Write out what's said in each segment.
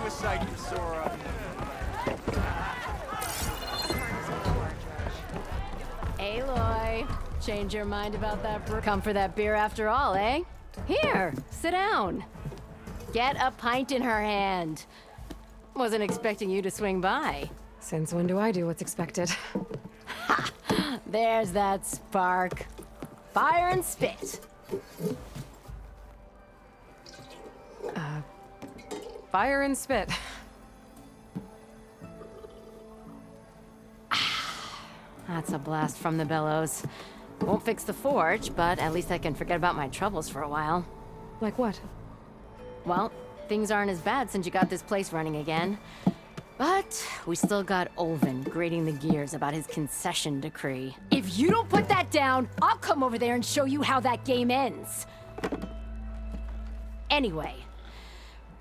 suicide for Sora. Aloy, change your mind about that Come for that beer after all, eh? Here, sit down. Get a pint in her hand. Wasn't expecting you to swing by. Since when do I do what's expected? Ha! There's that spark. Fire and spit. Fire and spit. That's a blast from the bellows. Won't fix the forge, but at least I can forget about my troubles for a while. Like what? Well, things aren't as bad since you got this place running again. But we still got Olvin grating the gears about his concession decree. If you don't put that down, I'll come over there and show you how that game ends. Anyway,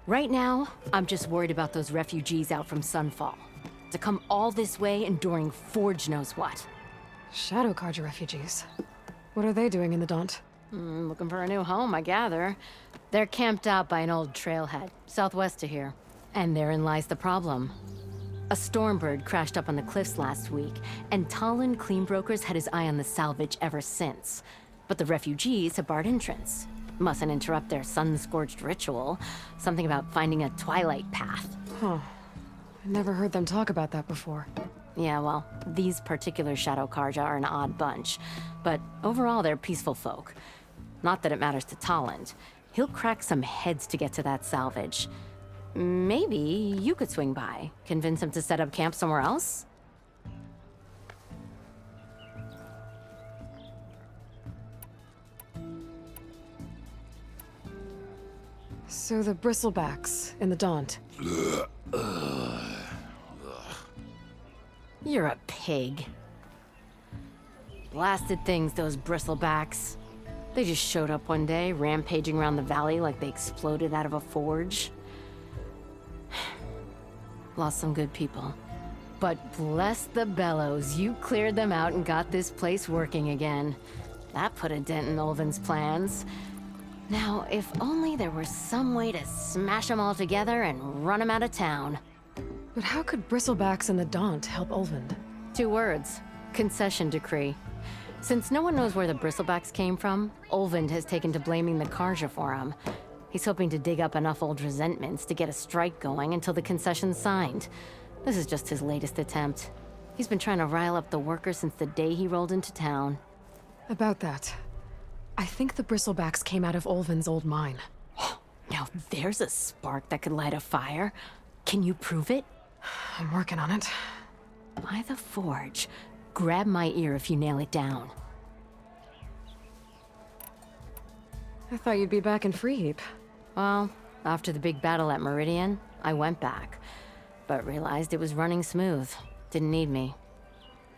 right now, I'm just worried about those refugees out from Sunfall. To come all this way enduring Forge knows what. Shadow Carja refugees. What are they doing in the Daunt? Looking for a new home, I gather. They're camped out by an old trailhead, southwest of here. And therein lies the problem. A Stormbird crashed up on the cliffs last week, and Talon Cleanbrokers had his eye on the salvage ever since. But the refugees have barred entrance. Mustn't interrupt their sun-scorched ritual. Something about finding a Twilight path. Huh. I never heard them talk about that before. Yeah, well, these particular Shadow Carja are an odd bunch. But overall, they're peaceful folk. Not that it matters to Talon. He'll crack some heads to get to that salvage. Maybe you could swing by, convince him to set up camp somewhere else? So the bristlebacks in the Daunt. You're a pig. Blasted things, those bristlebacks. They just showed up one day, rampaging around the valley like they exploded out of a forge. Lost some good people. But bless the bellows, you cleared them out and got this place working again. That put a dent in Olvin's plans. Now, if only there were some way to smash them all together and run them out of town. But how could bristlebacks in the Daunt help Olvind? 2 words. Concession decree. Since no one knows where the bristlebacks came from, Olvind has taken to blaming the Carja for them. He's hoping to dig up enough old resentments to get a strike going until the concession's signed. This is just his latest attempt. He's been trying to rile up the workers since the day he rolled into town. About that, I think the bristlebacks came out of Olvin's old mine. Now there's a spark that could light a fire. Can you prove it? I'm working on it. By the forge. Grab my ear if you nail it down. I thought you'd be back in Freeheap. Well, after the big battle at Meridian, I went back. But realized it was running smooth. Didn't need me.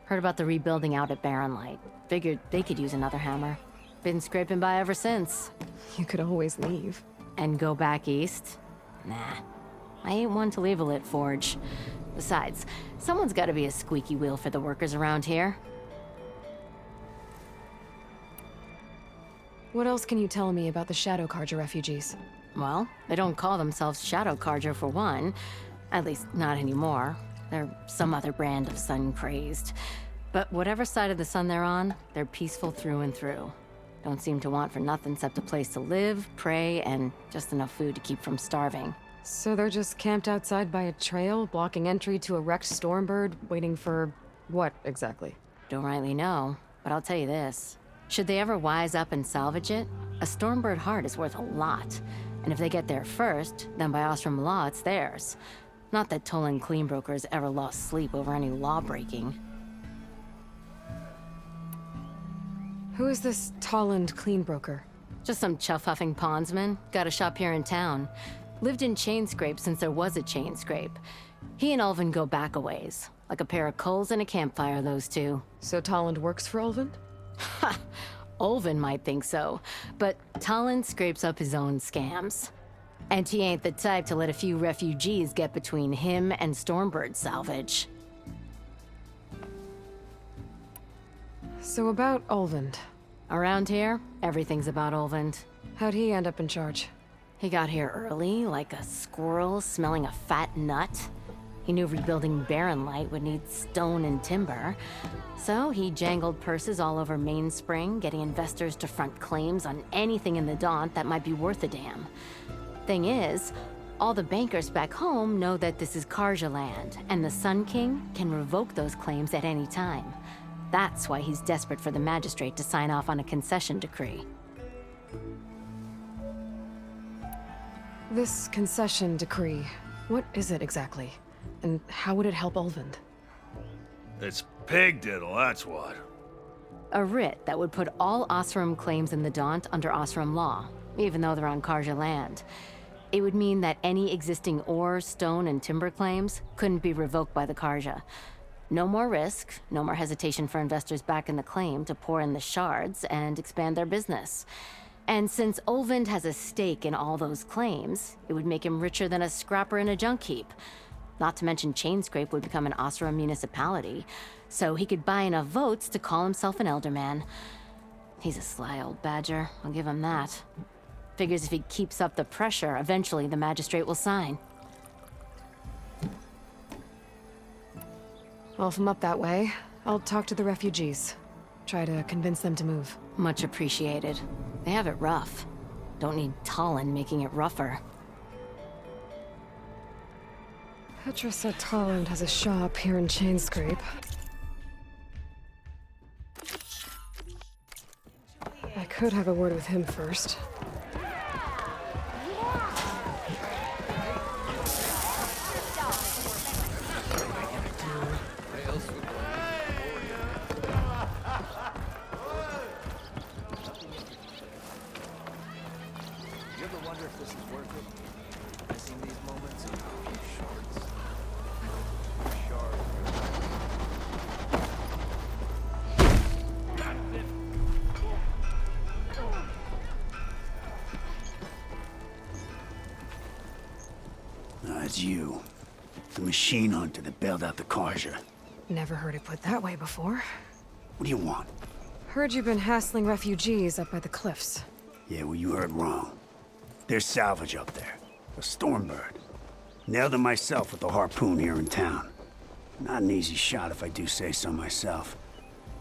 Heard about the rebuilding out at Barren Light. Figured they could use another hammer. Been scraping by ever since. You could always leave. And go back east? Nah. I ain't one to leave a lit forge. Besides, someone's gotta be a squeaky wheel for the workers around here. What else can you tell me about the Shadow Carja refugees? Well, they don't call themselves Shadow Carja for one. At least, not anymore. They're some other brand of sun-crazed. But whatever side of the sun they're on, they're peaceful through and through. Don't seem to want for nothing except a place to live, pray, and just enough food to keep from starving. So they're just camped outside by a trail, blocking entry to a wrecked Stormbird, waiting for what exactly? Don't rightly know, but I'll tell you this. Should they ever wise up and salvage it, a Stormbird heart is worth a lot. And if they get there first, then by Ostrom law, it's theirs. Not that Tolan Cleanbrokers ever lost sleep over any law-breaking. Who is this Talland Cleanbroker? Just some chuff-huffing pondsman. Got a shop here in town. Lived in Chainscrape since there was a Chainscrape. He and Ulvin go back a ways. Like a pair of coals and a campfire, those two. So Talland works for Olvind? Ha! Ulvin might think so, but Talon scrapes up his own scams. And he ain't the type to let a few refugees get between him and Stormbird salvage. So about Olvind. Around here, everything's about Ulvin. How'd he end up in charge? He got here early, like a squirrel smelling a fat nut. He knew rebuilding Barren Light would need stone and timber, so he jangled purses all over Mainspring, getting investors to front claims on anything in the Daunt that might be worth a damn. Thing is, all the bankers back home know that this is Karja land, and the Sun King can revoke those claims at any time. That's why he's desperate for the magistrate to sign off on a concession decree. This concession decree, what is it exactly? And how would it help Ulvund? It's pig diddle, that's what. A writ that would put all Osram claims in the Daunt under Osram law, even though they're on Karja land. It would mean that any existing ore, stone, and timber claims couldn't be revoked by the Karja. No more risk, no more hesitation for investors back in the claim to pour in the shards and expand their business. And since Ulvund has a stake in all those claims, it would make him richer than a scrapper in a junk heap. Not to mention Chainscrape would become an Osram municipality, so he could buy enough votes to call himself an elderman. He's a sly old badger, I'll give him that. Figures if he keeps up the pressure, eventually the magistrate will sign. Well, if I'm up that way, I'll talk to the refugees. Try to convince them to move. Much appreciated. They have it rough. Don't need Talon making it rougher. Petra said Tolland has a shop here in Chainscrape. I could have a word with him first. It's you. The machine hunter that bailed out the Karja. Never heard it put that way before. What do you want? Heard you've been hassling refugees up by the cliffs. Yeah, well, you heard wrong. There's salvage up there. A Stormbird. Nailed it myself with the harpoon here in town. Not an easy shot if I do say so myself.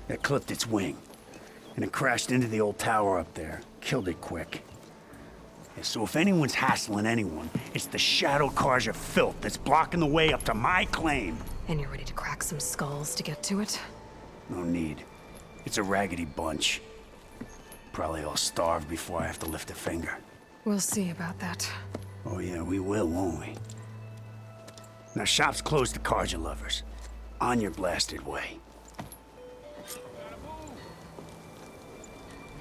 That clipped its wing. And it crashed into the old tower up there. Killed it quick. Yeah, so if anyone's hassling anyone, it's the Shadow Karja filth that's blocking the way up to my claim. And you're ready to crack some skulls to get to it? No need. It's a raggedy bunch. Probably all starved before I have to lift a finger. We'll see about that. Oh yeah, we will, won't we? Now shop's closed to Karja lovers. On your blasted way.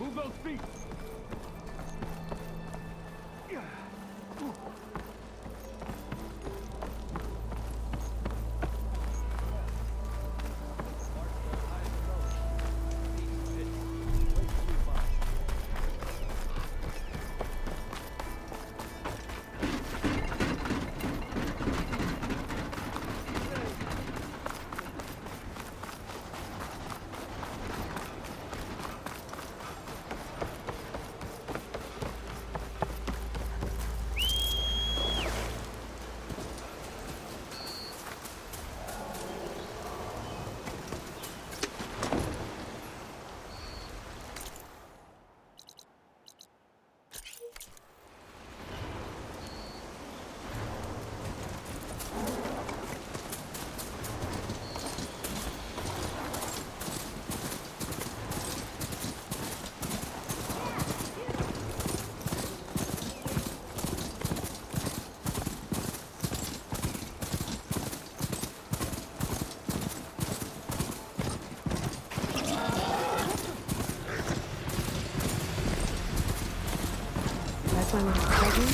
Move those feet! My little cousin?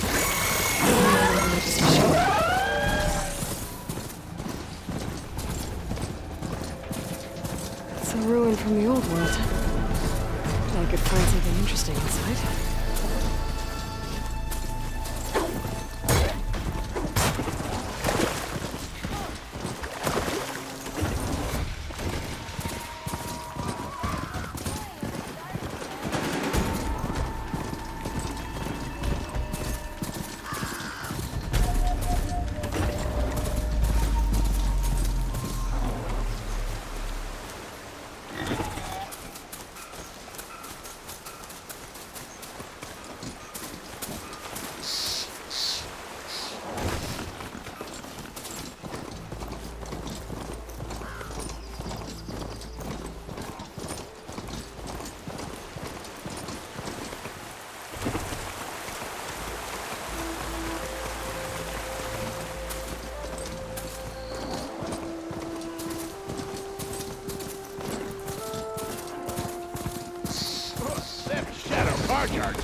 It's a ruin from the old world. I could find something interesting inside.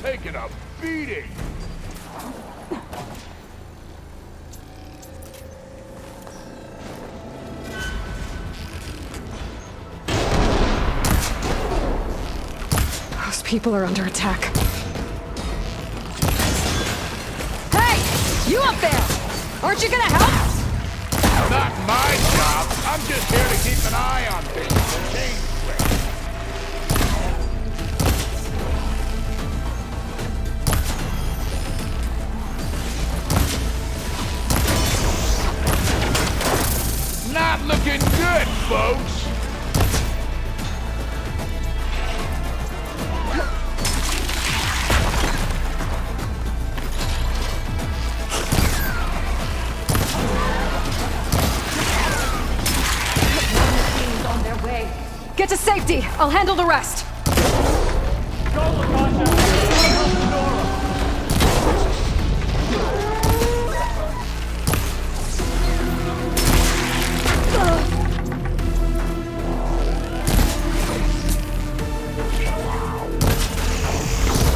taking a beating. Those people are under attack. Hey! You up there! Aren't you gonna help? Not my job. I'm just here to keep an eye on things and change quick. Not looking good, folks. Get to safety! I'll handle the rest!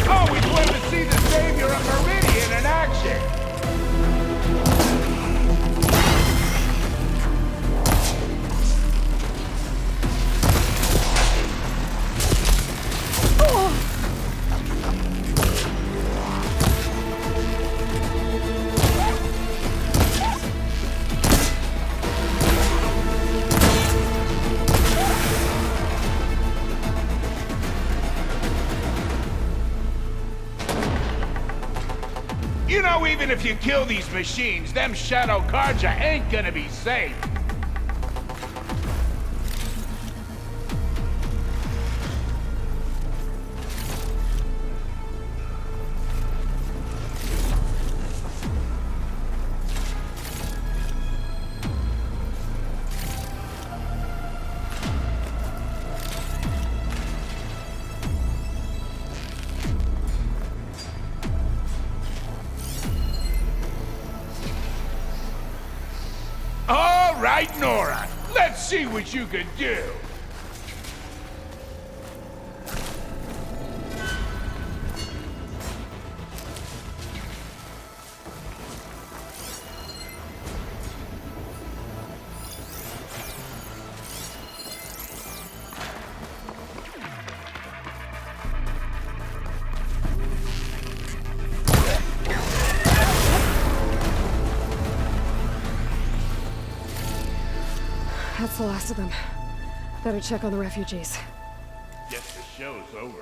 Always wanted to see the savior of Meridian in action. You know, even if you kill these machines, them shadow Karja ain't gonna be safe. All right, Nora. Let's see what you can do. That's the last of them. Better check on the refugees. Guess the show's over.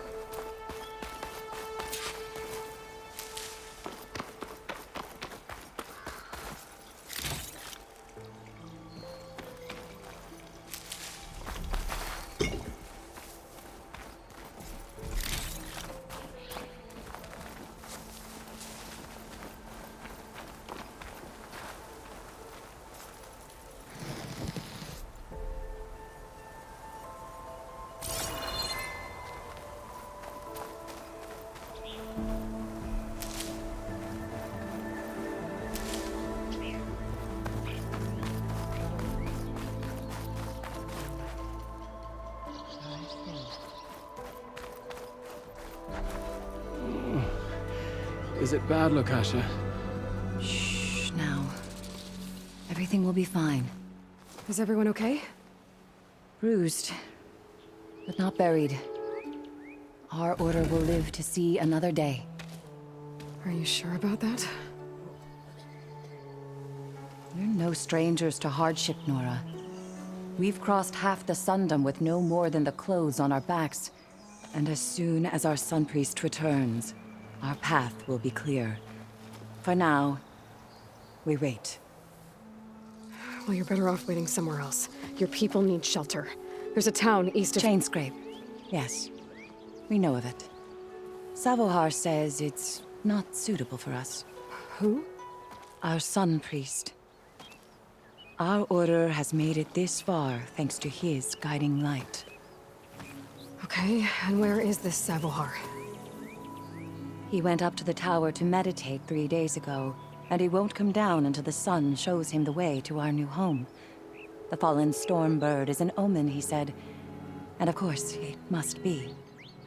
Is it bad, Lukasha? Shh, now. Everything will be fine. Is everyone okay? Bruised, but not buried. Our order will live to see another day. Are you sure about that? We're no strangers to hardship, Nora. We've crossed half the Sundom with no more than the clothes on our backs. And as soon as our Sun Priest returns, our path will be clear. For now, we wait. Well, you're better off waiting somewhere else. Your people need shelter. There's a town east of... Chainscrape. Yes. We know of it. Savohar says it's not suitable for us. Who? Our Sun Priest. Our order has made it this far thanks to his guiding light. Okay, and where is this Savohar? He went up to the tower to meditate 3 days ago, and he won't come down until the sun shows him the way to our new home. The fallen storm bird is an omen, he said. And of course, it must be.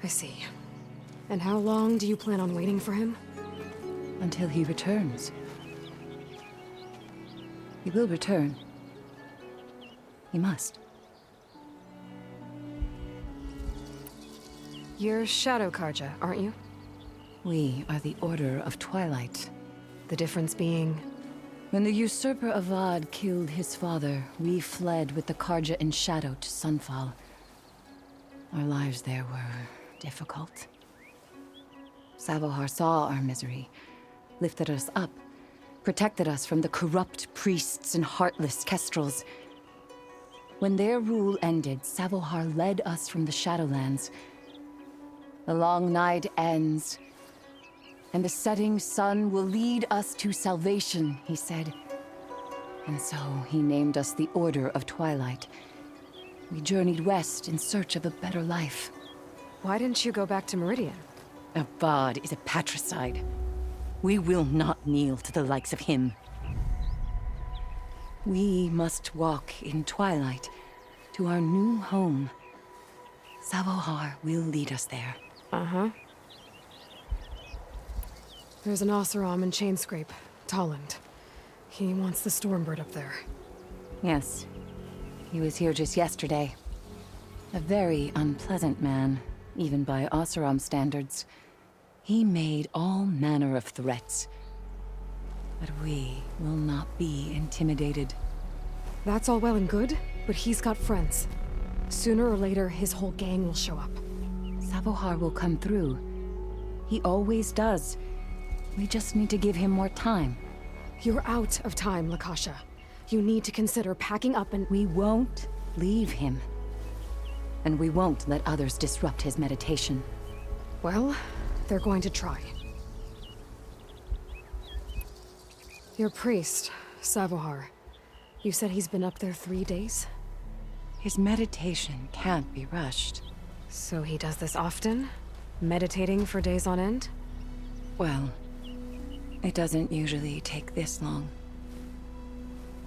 I see. And how long do you plan on waiting for him? Until he returns. He will return. He must. You're Shadow Karja, aren't you? We are the Order of Twilight. The difference being... When the usurper Avad killed his father, we fled with the Karja in shadow to Sunfall. Our lives there were difficult. Savohar saw our misery, lifted us up, protected us from the corrupt priests and heartless kestrels. When their rule ended, Savohar led us from the Shadowlands. The long night ends, and the setting sun will lead us to salvation, he said. And so he named us the Order of Twilight. We journeyed west in search of a better life. Why didn't you go back to Meridian? Avad is a patricide. We will not kneel to the likes of him. We must walk in Twilight to our new home. Savohar will lead us there. Uh-huh. There's an Oseram in Chainscrape, Tolland. He wants the Stormbird up there. Yes. He was here just yesterday. A very unpleasant man, even by Oseram standards. He made all manner of threats. But we will not be intimidated. That's all well and good, but he's got friends. Sooner or later, his whole gang will show up. Savohar will come through. He always does. We just need to give him more time. You're out of time, Lakasha. You need to consider packing up and... We won't leave him. And we won't let others disrupt his meditation. Well, they're going to try. Your priest, Savohar. You said he's been up there 3 days? His meditation can't be rushed. So he does this often? Meditating for days on end? Well, it doesn't usually take this long.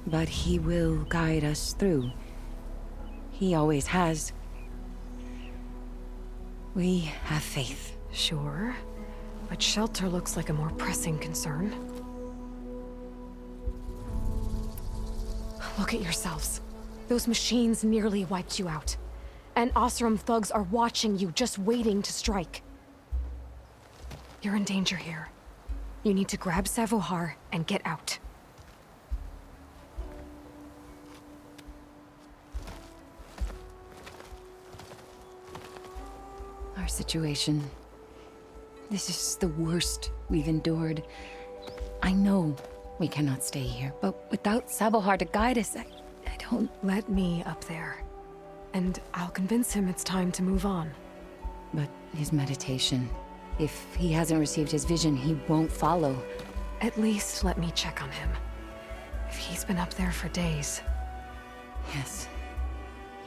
But he will guide us through. He always has. We have faith. Sure. But shelter looks like a more pressing concern. Look at yourselves. Those machines nearly wiped you out. And Oseram thugs are watching you, just waiting to strike. You're in danger here. You need to grab Savohar and get out. Our situation. This is the worst we've endured. I know we cannot stay here, but without Savohar to guide us, I don't... Let me up there. And I'll convince him it's time to move on. But his meditation... If he hasn't received his vision, he won't follow. At least let me check on him. If he's been up there for days. Yes.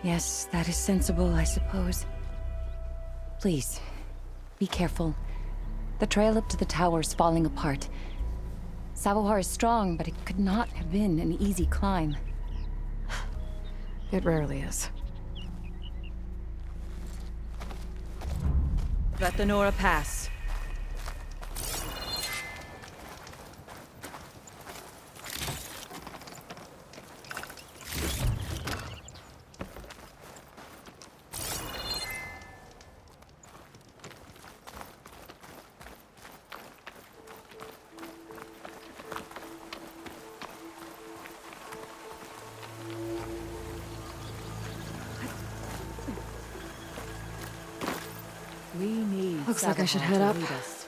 Yes, that is sensible, I suppose. Please, be careful. The trail up to the tower is falling apart. Savohar is strong, but it could not have been an easy climb. It rarely is. Let the Nora pass. We need Looks like I should Savohar head to up. lead us.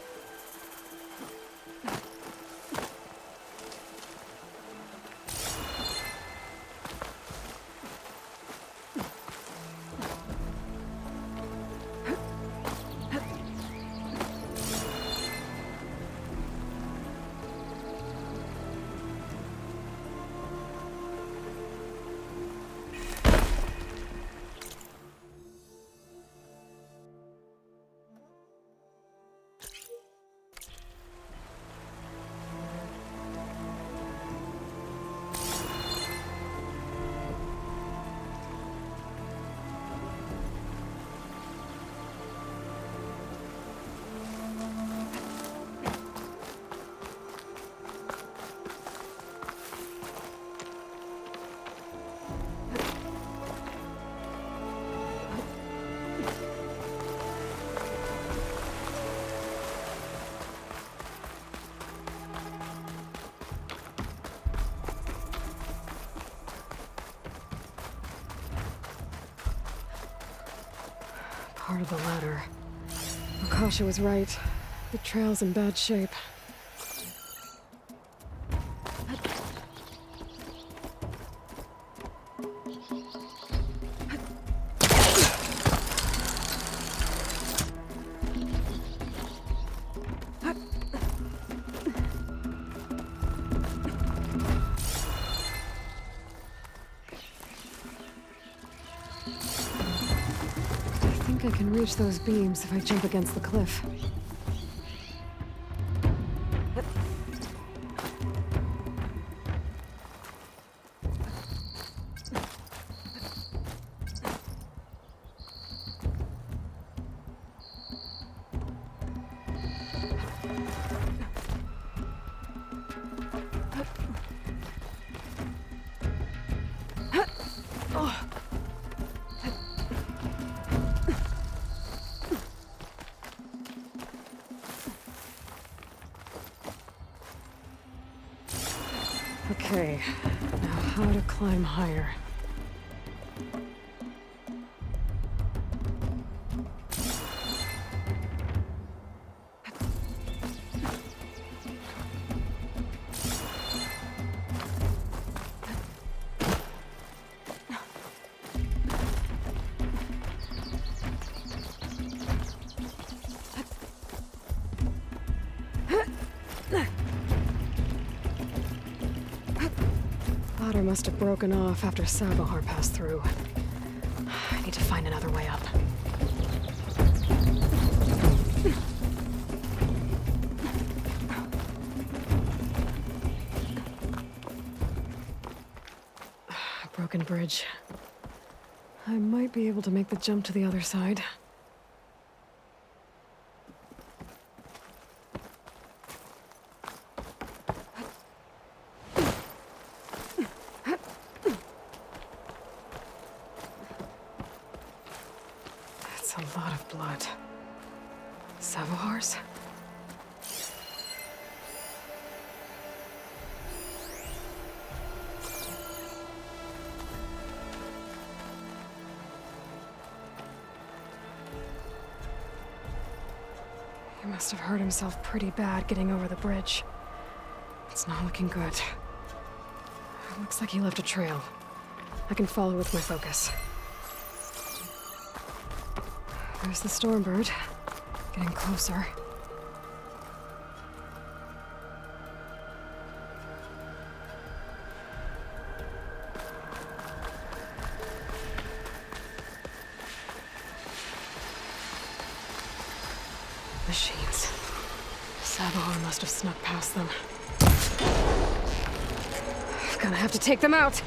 part of the ladder. Akasha was right. The trail's in bad shape. I think I can reach those beams if I jump against the cliff. Okay, now how to climb higher. Ladder must have broken off after Sabahar passed through. I need to find another way up. A broken bridge. I might be able to make the jump to the other side. That's a lot of blood. Sabohar's? He must have hurt himself pretty bad getting over the bridge. It's not looking good. It looks like he left a trail. I can follow with my focus. There's the Stormbird. Getting closer. Machines. Sabahar must have snuck past them. I'm gonna have to take them out!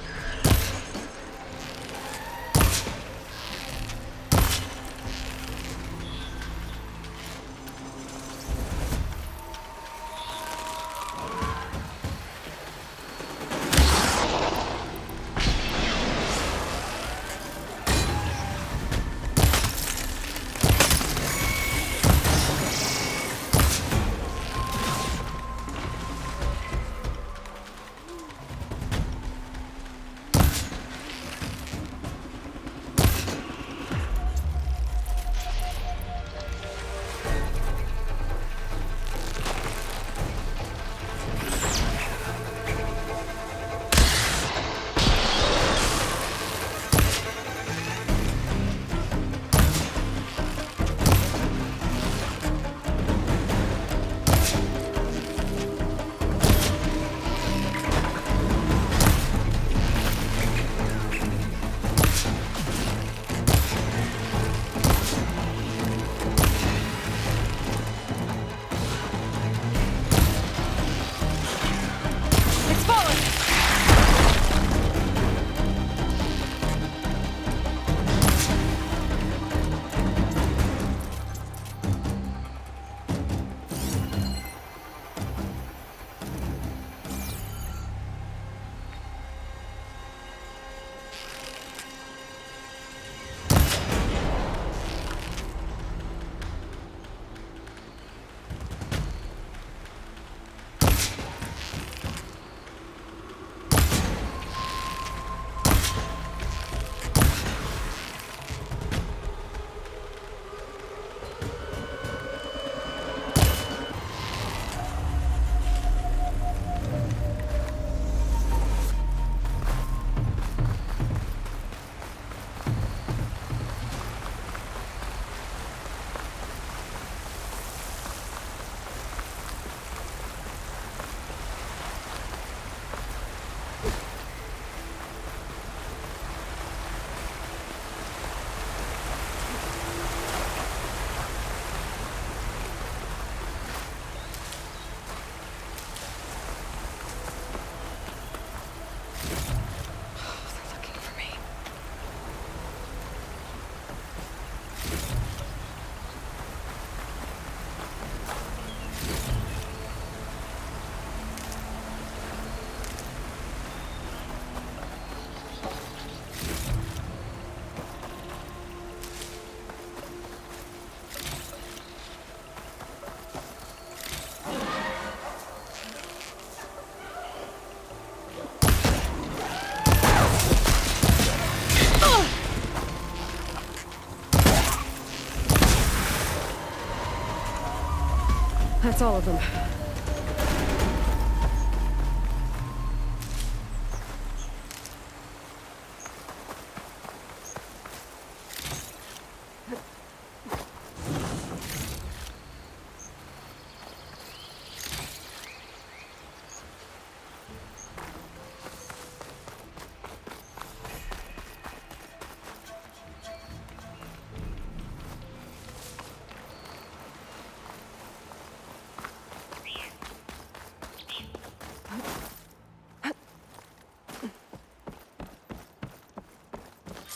That's all of them.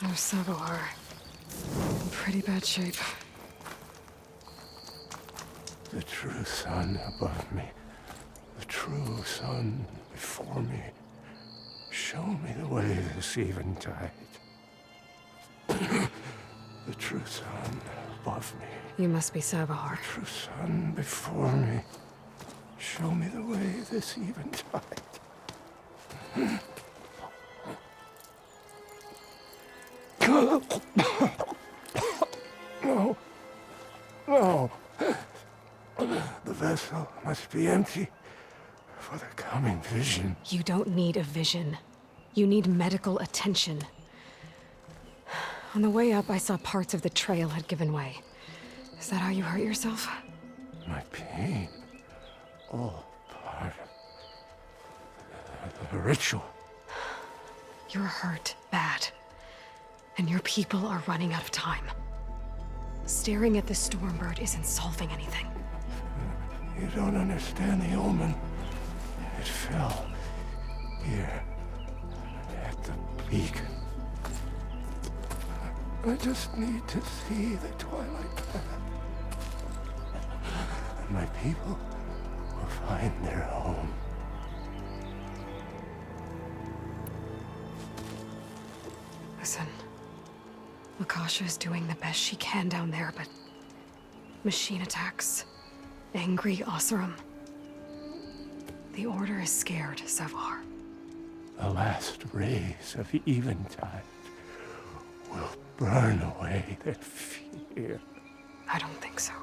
Oh, Saboar. In pretty bad shape. The true sun above me, the true sun before me. Show me the way this eventide. The true sun above me, You must be Saboar. true sun before me. Show me the way this eventide. No. No. The vessel must be empty for the coming vision. You don't need a vision. You need medical attention. On the way up, I saw parts of the trail had given way. Is that how you hurt yourself? My pain, all part of the ritual. You're hurt bad. And your people are running out of time. Staring at the Stormbird isn't solving anything. You don't understand the omen. It fell here at the beacon. I just need to see the Twilight path. And my people will find their home. Listen. Lakasha is doing the best she can down there, but... machine attacks. Angry Oseram. The Order is scared, Savar. The last rays of eventide will burn away their fear. I don't think so.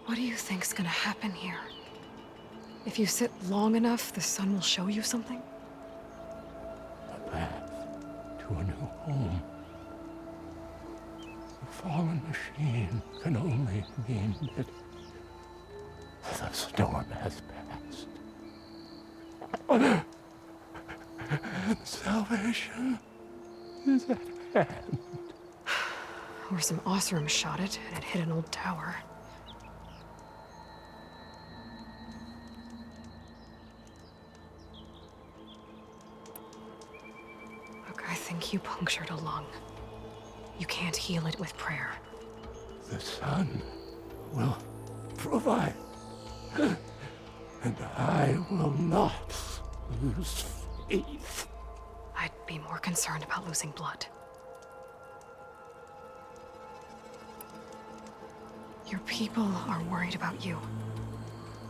What do you think's gonna happen here? If you sit long enough, the sun will show you something? A path to a new home. The fallen machine can only mean that the storm has passed. And salvation is at hand. Or some Oseram shot it, and it hit an old tower. Look, I think you punctured a lung. You can't heal it with prayer. The sun will provide. And I will not lose faith. I'd be more concerned about losing blood. Your people are worried about you.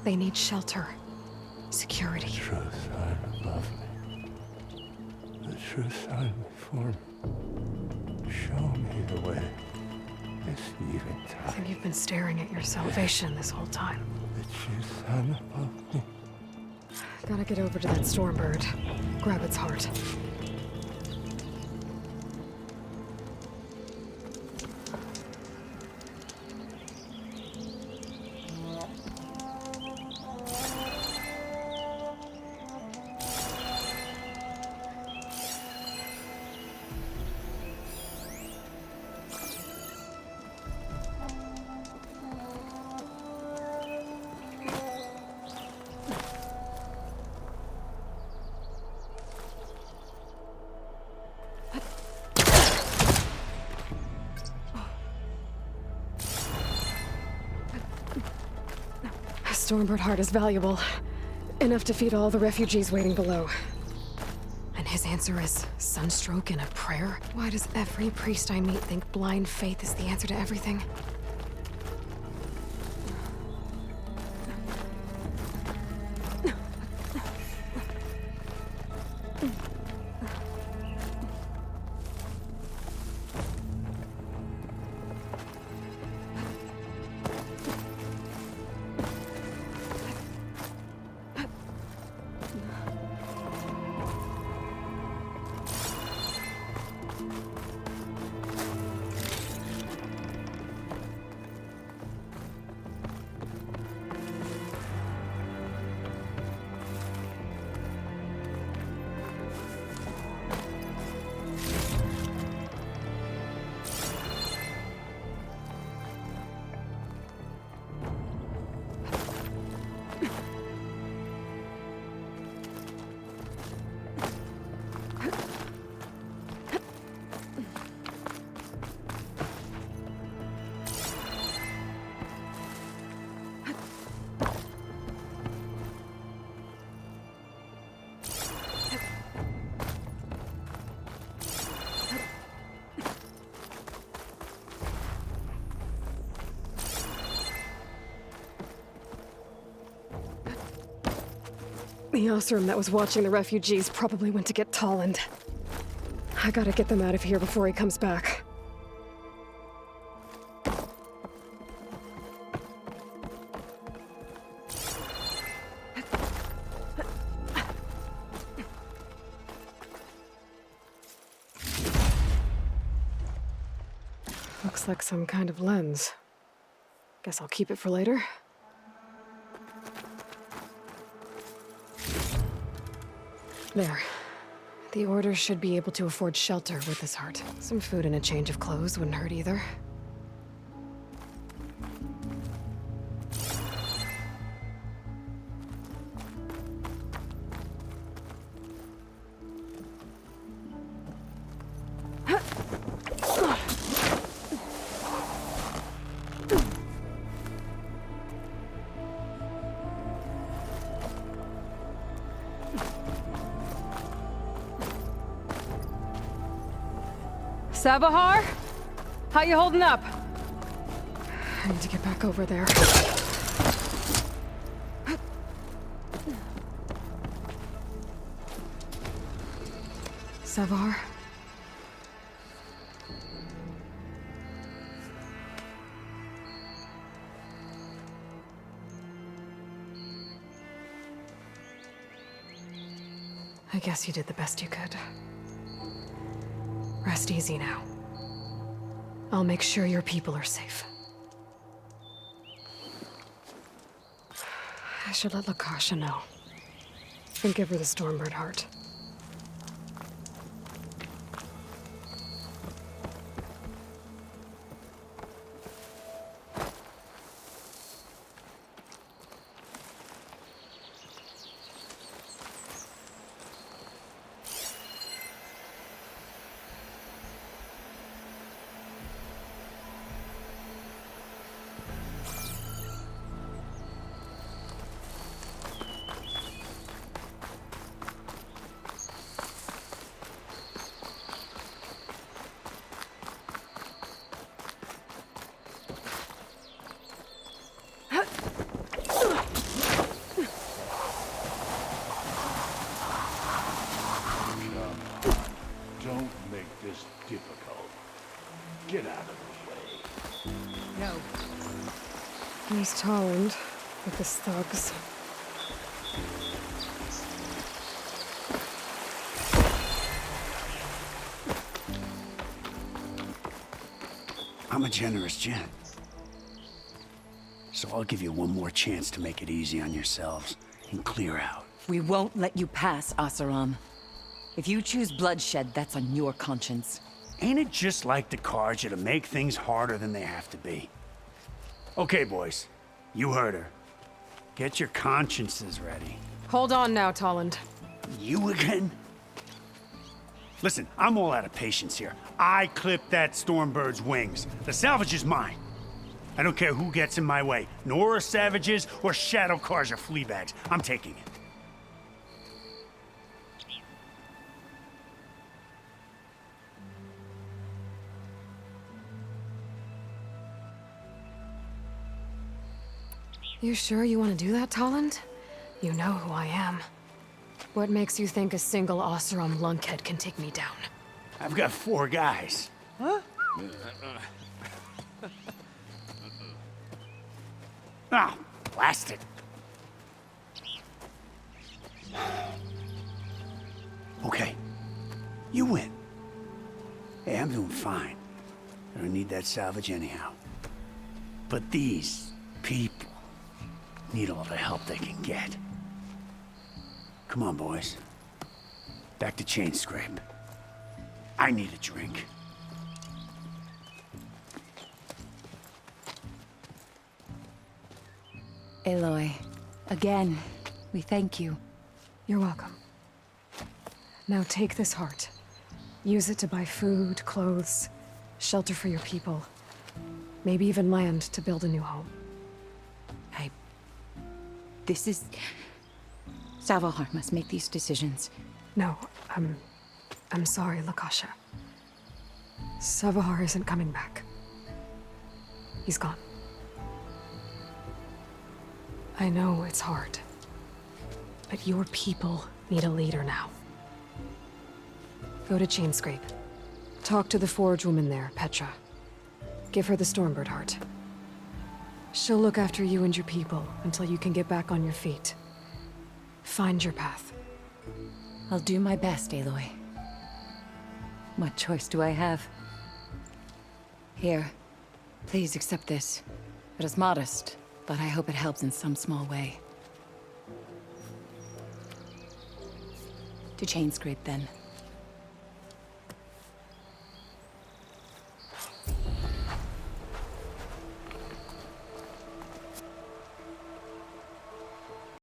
They need shelter, security. The true sun above me. The true sun before me. Show me the way. This I eventide. think you've been staring at your salvation this whole time. The true sun above me. Gotta get over to that Stormbird. Grab its heart. Stormbird heart is valuable. Enough to feed all the refugees waiting below. And his answer is sunstroke and a prayer? Why does every priest I meet think blind faith is the answer to everything? The Osram that was watching the refugees probably went to get Tolland. I gotta get them out of here before he comes back. Looks like some kind of lens. Guess I'll keep it for later. There. The Order should be able to afford shelter with this heart. Some food and a change of clothes wouldn't hurt either. Sabahar? How you holding up? I need to get back over there. Savar? I guess you did the best you could. Rest easy now. I'll make sure your people are safe. I should let Lakasha know. And give her the Stormbird heart. Don't make this difficult. Get out of the way. No. There's Tolland with his thugs. I'm a generous gent. So I'll give you one more chance to make it easy on yourselves and clear out. We won't let you pass, Asaram. If you choose bloodshed, that's on your conscience. Ain't it just like the Karja to make things harder than they have to be? Okay, boys. You heard her. Get your consciences ready. Hold on now, Tolland. You again? Listen, I'm all out of patience here. I clipped that Stormbird's wings. The salvage is mine. I don't care who gets in my way. Nora savages or Shadow Karja fleabags. I'm taking it. You sure you want to do that, Tolland? You know who I am. What makes you think a single Oseram lunkhead can take me down? I've got 4 guys. Huh? Ah, blast it. Okay, you win. Hey, I'm doing fine. I don't need that salvage anyhow. But these people need all the help they can get. Come on, boys. Back to Chain Scrape. I need a drink. Aloy, again, we thank you. You're welcome. Now take this heart. Use it to buy food, clothes, shelter for your people. Maybe even land to build a new home. This is... Savahar must make these decisions. No, I'm sorry, Lakasha. Savahar isn't coming back. He's gone. I know it's hard. But your people need a leader now. Go to Chainscrape. Talk to the forge woman there, Petra. Give her the Stormbird heart. She'll look after you and your people until you can get back on your feet. Find your path. I'll do my best, Aloy. What choice do I have? Here. Please accept this. It is modest, but I hope it helps in some small way. To Chainscrape, then.